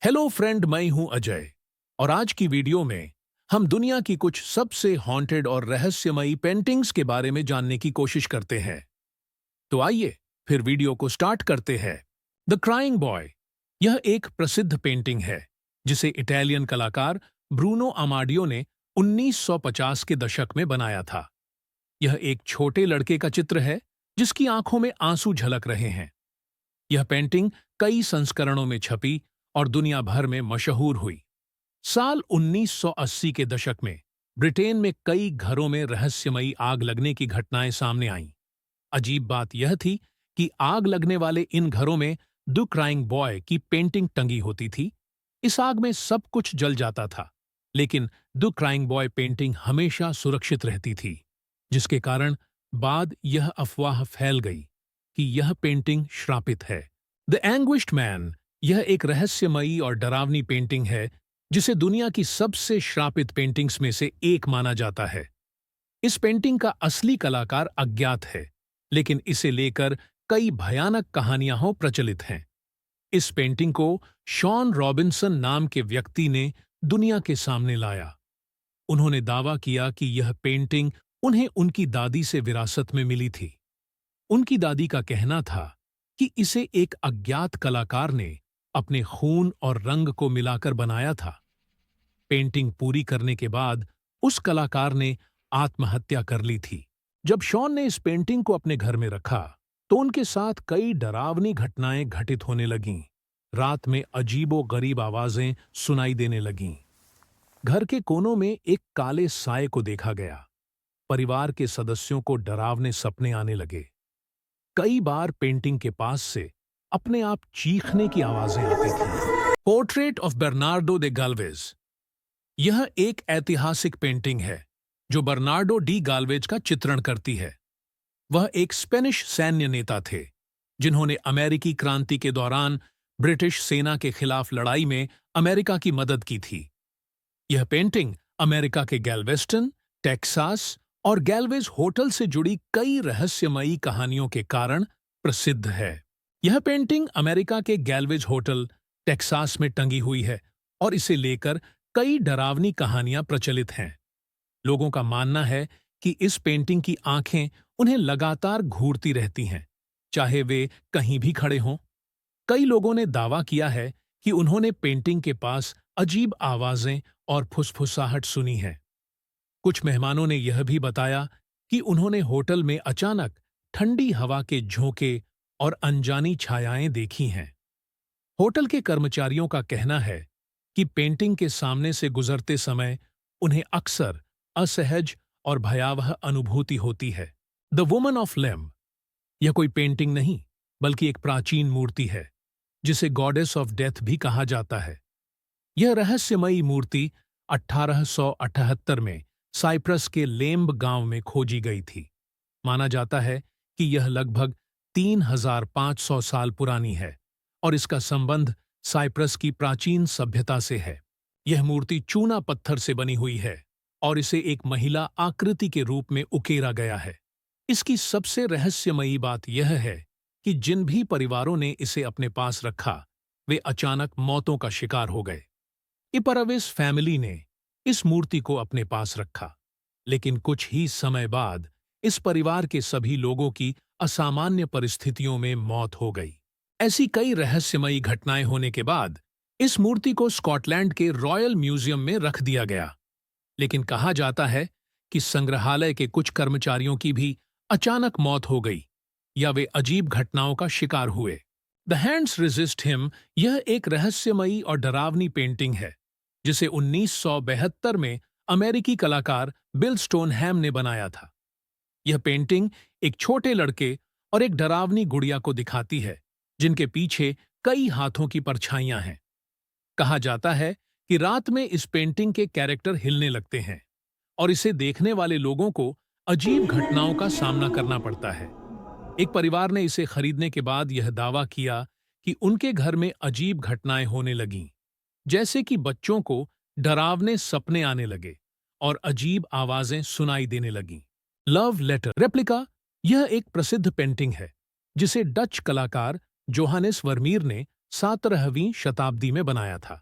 Hello friend, मैं हूं अजय और आज की वीडियो में हम दुनिया की कुछ सबसे हॉन्टेड और रहस्यमयी पेंटिंग्स के बारे में जानने की कोशिश करते हैं। तो आइए फिर वीडियो को स्टार्ट करते हैं। द क्राइंग बॉय, यह एक प्रसिद्ध पेंटिंग है जिसे इटालियन कलाकार ब्रूनो अमाडियो ने 1950 के दशक में बनाया था। यह एक छोटे लड़के का चित्र है जिसकी आंखों में आंसू झलक रहे हैं। यह पेंटिंग कई संस्करणों में छपी और दुनिया भर में मशहूर हुई। साल 1980 के दशक में ब्रिटेन में कई घरों में रहस्यमयी आग लगने की घटनाएं सामने आईं। अजीब बात यह थी कि आग लगने वाले इन घरों में द क्राइंग बॉय की पेंटिंग टंगी होती थी। इस आग में सब कुछ जल जाता था, लेकिन द क्राइंग बॉय पेंटिंग हमेशा सुरक्षित रहती थी, जिसके कारण बाद यह अफवाह फैल गई कि यह पेंटिंग श्रापित है। द एंग्विश्ड मैन, यह एक रहस्यमयी और डरावनी पेंटिंग है जिसे दुनिया की सबसे श्रापित पेंटिंग्स में से एक माना जाता है। इस पेंटिंग का असली कलाकार अज्ञात है, लेकिन इसे लेकर कई भयानक कहानियां हो प्रचलित हैं। इस पेंटिंग को शॉन रॉबिन्सन नाम के व्यक्ति ने दुनिया के सामने लाया। उन्होंने दावा किया कि यह पेंटिंग उन्हें उनकी दादी से विरासत में मिली थी। उनकी दादी का कहना था कि इसे एक अज्ञात कलाकार ने अपने खून और रंग को मिलाकर बनाया था। पेंटिंग पूरी करने के बाद उस कलाकार ने आत्महत्या कर ली थी। जब शॉन ने इस पेंटिंग को अपने घर में रखा तो उनके साथ कई डरावनी घटनाएं घटित होने लगीं। रात में अजीबो-गरीब आवाजें सुनाई देने लगीं। घर के कोनों में एक काले साए को देखा गया। परिवार के सदस्यों को डरावने सपने आने लगे। कई बार पेंटिंग के पास से अपने आप चीखने की आवाजें आती थीं। पोर्ट्रेट ऑफ बर्नार्डो दे गाल्वेज, यह एक ऐतिहासिक पेंटिंग है जो बर्नार्डो डी गाल्वेज का चित्रण करती है। वह एक स्पेनिश सैन्य नेता थे जिन्होंने अमेरिकी क्रांति के दौरान ब्रिटिश सेना के खिलाफ लड़ाई में अमेरिका की मदद की थी। यह पेंटिंग अमेरिका के गैल्वेस्टन, टेक्सास और गैल्वेज होटल से जुड़ी कई रहस्यमयी कहानियों के कारण प्रसिद्ध है। यह पेंटिंग अमेरिका के गैल्वेज होटल, टेक्सास में टंगी हुई है और इसे लेकर कई डरावनी कहानियां प्रचलित हैं। लोगों का मानना है कि इस पेंटिंग की आंखें उन्हें लगातार घूरती रहती हैं, चाहे वे कहीं भी खड़े हों। कई लोगों ने दावा किया है कि उन्होंने पेंटिंग के पास अजीब आवाजें और फुसफुसाहट सुनी है। कुछ मेहमानों ने यह भी बताया कि उन्होंने होटल में अचानक ठंडी हवा के झोंके और अनजानी छायाएं देखी हैं। होटल के कर्मचारियों का कहना है कि पेंटिंग के सामने से गुजरते समय उन्हें अक्सर असहज और भयावह अनुभूति होती है। द वुमन ऑफ लेम, यह कोई पेंटिंग नहीं बल्कि एक प्राचीन मूर्ति है जिसे गॉडेस ऑफ डेथ भी कहा जाता है। यह रहस्यमयी मूर्ति 1878 में साइप्रस के लेम्ब गांव में खोजी गई थी। माना जाता है कि यह लगभग 3500 साल पुरानी है और इसका संबंध साइप्रस की प्राचीन सभ्यता से है। यह मूर्ति चूना पत्थर से बनी हुई है और इसे एक महिला आकृति के रूप में उकेरा गया है। इसकी सबसे रहस्यमयी बात यह है कि जिन भी परिवारों ने इसे अपने पास रखा वे अचानक मौतों का शिकार हो गए। इपराविस फैमिली ने इस मूर्ति को अपने पास रखा, लेकिन कुछ ही समय बाद इस परिवार के सभी लोगों की असामान्य परिस्थितियों में मौत हो गई। ऐसी कई रहस्यमयी घटनाएं होने के बाद इस मूर्ति को स्कॉटलैंड के रॉयल म्यूजियम में रख दिया गया, लेकिन कहा जाता है कि संग्रहालय के कुछ कर्मचारियों की भी अचानक मौत हो गई या वे अजीब घटनाओं का शिकार हुए। द हैंड्स रेजिस्ट हिम, यह एक रहस्यमयी और डरावनी पेंटिंग है जिसे 1972 में अमेरिकी कलाकार बिल स्टोनहैम ने बनाया था। यह पेंटिंग एक छोटे लड़के और एक डरावनी गुड़िया को दिखाती है जिनके पीछे कई हाथों की परछाइयां हैं। कहा जाता है कि रात में इस पेंटिंग के कैरेक्टर हिलने लगते हैं और इसे देखने वाले लोगों को अजीब घटनाओं का सामना करना पड़ता है। एक परिवार ने इसे खरीदने के बाद यह दावा किया कि उनके घर में अजीब घटनाएं होने लगीं, जैसे कि बच्चों को डरावने सपने आने लगे और अजीब आवाजें सुनाई देने लगीं। लव लेटर रेप्लिका, यह एक प्रसिद्ध पेंटिंग है जिसे डच कलाकार जोहानेस वर्मीर ने 17वीं शताब्दी में बनाया था।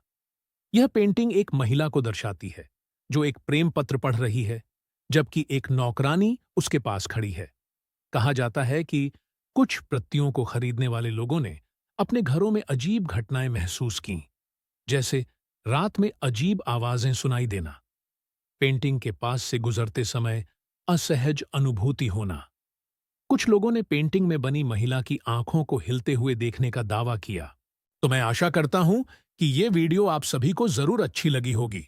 यह पेंटिंग एक महिला को दर्शाती है जो एक प्रेम पत्र पढ़ रही है, जबकि एक नौकरानी उसके पास खड़ी है। कहा जाता है कि कुछ प्रतियों को खरीदने वाले लोगों ने अपने घरों में अजीब घटनाएं महसूस की, जैसे रात में अजीब आवाजें सुनाई देना, पेंटिंग के पास से गुजरते समय असहज अनुभूति होना। कुछ लोगों ने पेंटिंग में बनी महिला की आंखों को हिलते हुए देखने का दावा किया। तो मैं आशा करता हूं कि ये वीडियो आप सभी को जरूर अच्छी लगी होगी।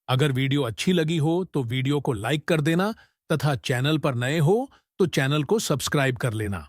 अगर वीडियो अच्छी लगी हो तो वीडियो को लाइक कर देना तथा चैनल पर नए हो तो चैनल को सब्सक्राइब कर लेना।